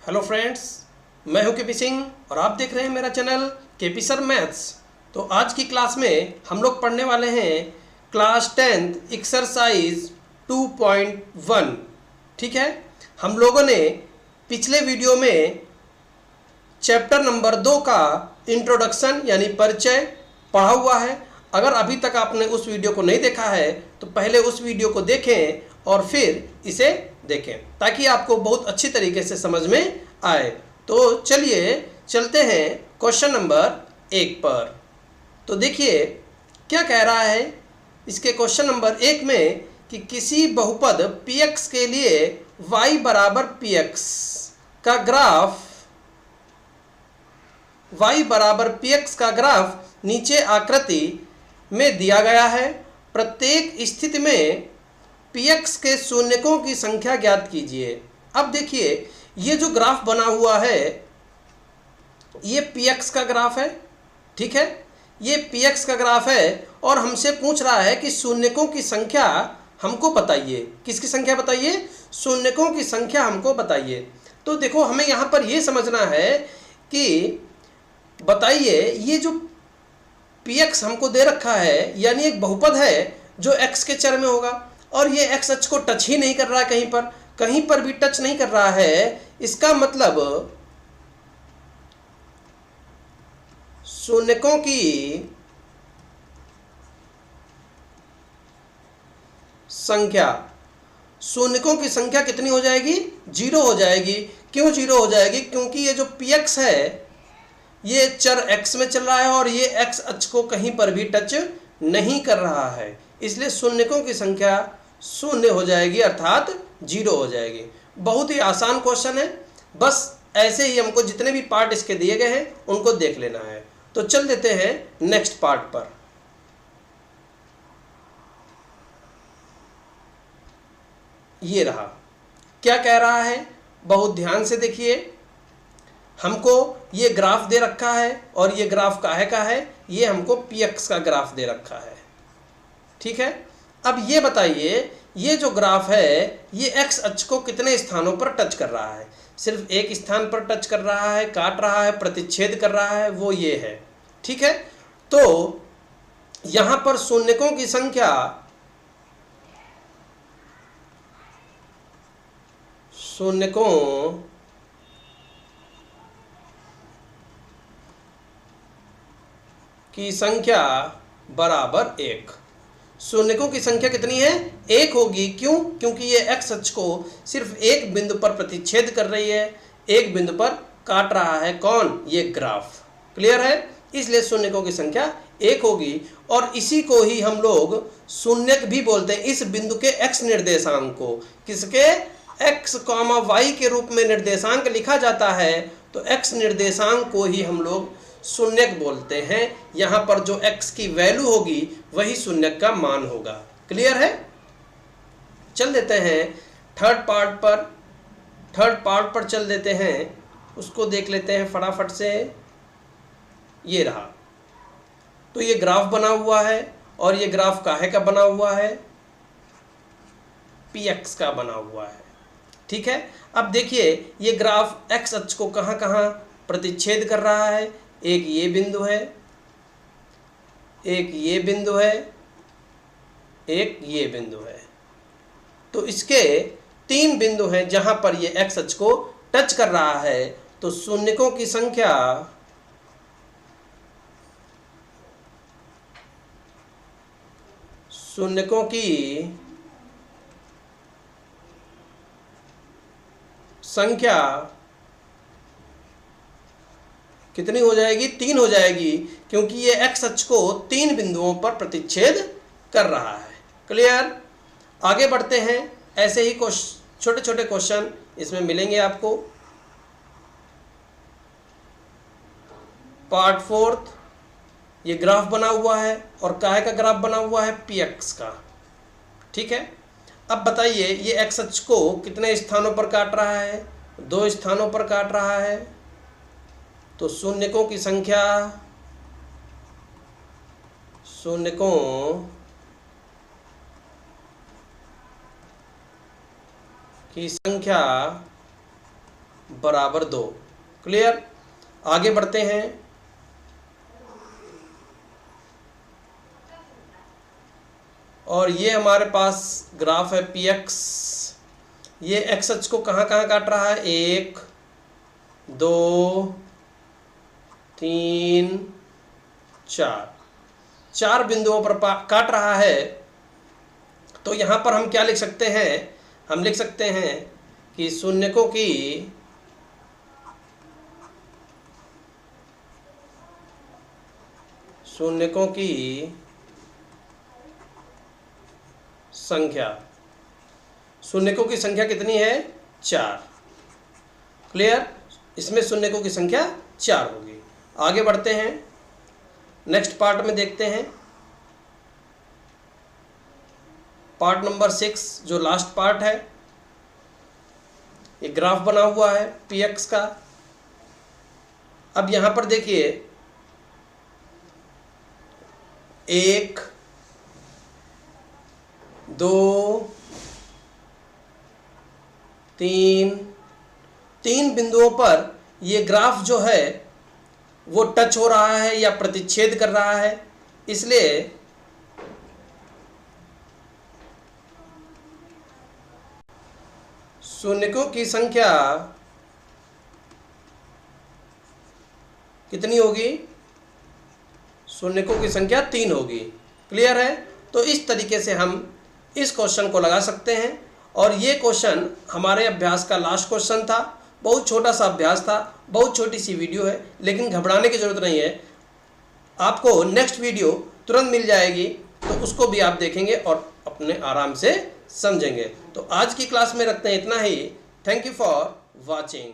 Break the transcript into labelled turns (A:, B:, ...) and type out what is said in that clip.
A: Hello friends, मैं हूं KP Singh और आप देख रहे हैं मेरा चैनल केपी सर मैथ्स। तो आज की क्लास में हम लोग पढ़ने वाले हैं क्लास 10th एक्सरसाइज 2.1। ठीक है, हम लोगों ने पिछले वीडियो में चैप्टर नंबर 2 का इंट्रोडक्शन यानी परिचय पढ़ा हुआ है। अगर अभी तक आपने उस वीडियो को नहीं देखा है तो पहले उस वीडियो को देखें और फिर इसे देखें ताकि आपको बहुत अच्छी तरीके से समझ में आए। तो चलिए चलते हैं क्वेश्चन नंबर 1 पर। तो देखिए क्या कह रहा है इसके क्वेश्चन नंबर 1 में कि किसी बहुपद px के लिए y बराबर px का ग्राफ का ग्राफ नीचे आकृति में दिया गया है। प्रत्येक स्थिति में px के शून्यकों की संख्या ज्ञात कीजिए। अब देखिए ये जो ग्राफ बना हुआ है ये px का ग्राफ है। ठीक है, ये px का ग्राफ है और हमसे पूछ रहा है कि शून्यकों की संख्या हमको बताइए। किसकी संख्या बताइए? शून्यकों की संख्या हमको बताइए। तो देखो हमें यहाँ पर ये समझना है कि बताइए ये जो px हमको दे रखा है यानी एक बहुपद है जो x के चर में होगा और ये x अक्ष को टच ही नहीं कर रहा है, कहीं पर भी टच नहीं कर रहा है। इसका मतलब शून्यकों की संख्या कितनी हो जाएगी? 0 हो जाएगी। क्यों 0 हो जाएगी? क्योंकि ये जो px है ये चर x में चल रहा है और ये x अक्ष को कहीं पर भी टच नहीं कर रहा है, इसलिए शून्यकों की संख्या 0 हो जाएगी अर्थात 0 हो जाएगी। बहुत ही आसान क्वेश्चन है, बस ऐसे ही हमको जितने भी पार्ट इसके दिए गए हैं उनको देख लेना है। तो चल देते हैं नेक्स्ट पार्ट पर। ये रहा, क्या कह रहा है बहुत ध्यान से देखिए। हमको ये ग्राफ दे रखा है और ये ग्राफ काहे का है? ये हमको px का ग्राफ दे रखा है। ठीक है, अब ये बताइए ये जो ग्राफ है ये x अक्ष को कितने स्थानों पर टच कर रहा है? सिर्फ एक स्थान पर टच कर रहा है, काट रहा है, प्रतिच्छेद कर रहा है, वो ये है। ठीक है, तो यहां पर शून्यकों की संख्या बराबर 1। शून्यकों की संख्या कितनी है? 1 होगी। क्यों? क्योंकि ये x अक्ष को सिर्फ एक बिंदु पर प्रतिच्छेद कर रही है, एक बिंदु पर काट रहा है। कौन? ये ग्राफ। क्लियर है? इसलिए शून्यकों की संख्या 1 होगी और इसी को ही हम लोग शून्यक भी बोलते हैं। इस बिंदु के x निर्देशांक को किसके? x, y के रूप में निर्देशांक लिखा जाता है, तो x निर्देशांक को ही हम लोग शून्यक बोलते हैं। यहाँ पर जो x की वैल्यू होगी वही शून्यक का मान होगा। क्लियर है? चल देते हैं थर्ड पार्ट पर चल देते हैं, उसको देख लेते हैं फटाफट से। ये रहा, तो ये ग्राफ बना हुआ है और ये ग्राफ काहे का बना हुआ है? px का बना हुआ है। ठीक है, अब देखिए ये ग्राफ x अक्ष को कहाँ कहाँ प्रतिच्छेद कर रहा है? एक ये बिंदु है, एक ये बिंदु है, एक ये बिंदु है। तो इसके 3 बिंदु हैं जहां पर ये x अक्ष को टच कर रहा है। तो शून्यकों की संख्या कितनी हो जाएगी? 3 हो जाएगी, क्योंकि ये x अक्ष को 3 बिंदुओं पर प्रतिच्छेद कर रहा है। क्लियर? आगे बढ़ते हैं, ऐसे ही छोटे छोटे क्वेश्चन इसमें मिलेंगे आपको। पार्ट 4, ये ग्राफ बना हुआ है और काहे का ग्राफ बना हुआ है? px का। ठीक है, अब बताइए ये x अक्ष को कितने स्थानों पर काट रहा है? 2 स्थानों पर काट रहा है। तो शून्यकों की संख्या बराबर 2। क्लियर। आगे बढ़ते हैं। और ये हमारे पास ग्राफ है px। ये एक्स अक्ष को कहाँ कहाँ काट रहा है? 1 2 3 4 बिंदुओं पर काट रहा है। तो यहाँ पर हम क्या लिख सकते हैं? हम लिख सकते हैं कि शून्यकों की संख्या, शून्यकों की संख्या कितनी है? 4। क्लियर। इसमें शून्यकों की संख्या 4 होगी। आगे बढ़ते हैं, नेक्स्ट पार्ट में देखते हैं। पार्ट नंबर 6 जो लास्ट पार्ट है, ये ग्राफ बना हुआ है px का। अब यहाँ पर देखिए 1 2 3 बिंदुओं पर ये ग्राफ जो है वो टच हो रहा है या प्रतिच्छेद कर रहा है, इसलिए शून्यकों की संख्या कितनी होगी? शून्यकों की संख्या 3 होगी। क्लियर है। तो इस तरीके से हम इस क्वेश्चन को लगा सकते हैं। और ये क्वेश्चन हमारे अभ्यास का लास्ट क्वेश्चन था। बहुत छोटा सा अभ्यास था, बहुत छोटी सी वीडियो है, लेकिन घबराने की ज़रूरत नहीं है। आपको नेक्स्ट वीडियो तुरंत मिल जाएगी, तो उसको भी आप देखेंगे और अपने आराम से समझेंगे। तो आज की क्लास में रखते हैं इतना ही। Thank you for watching.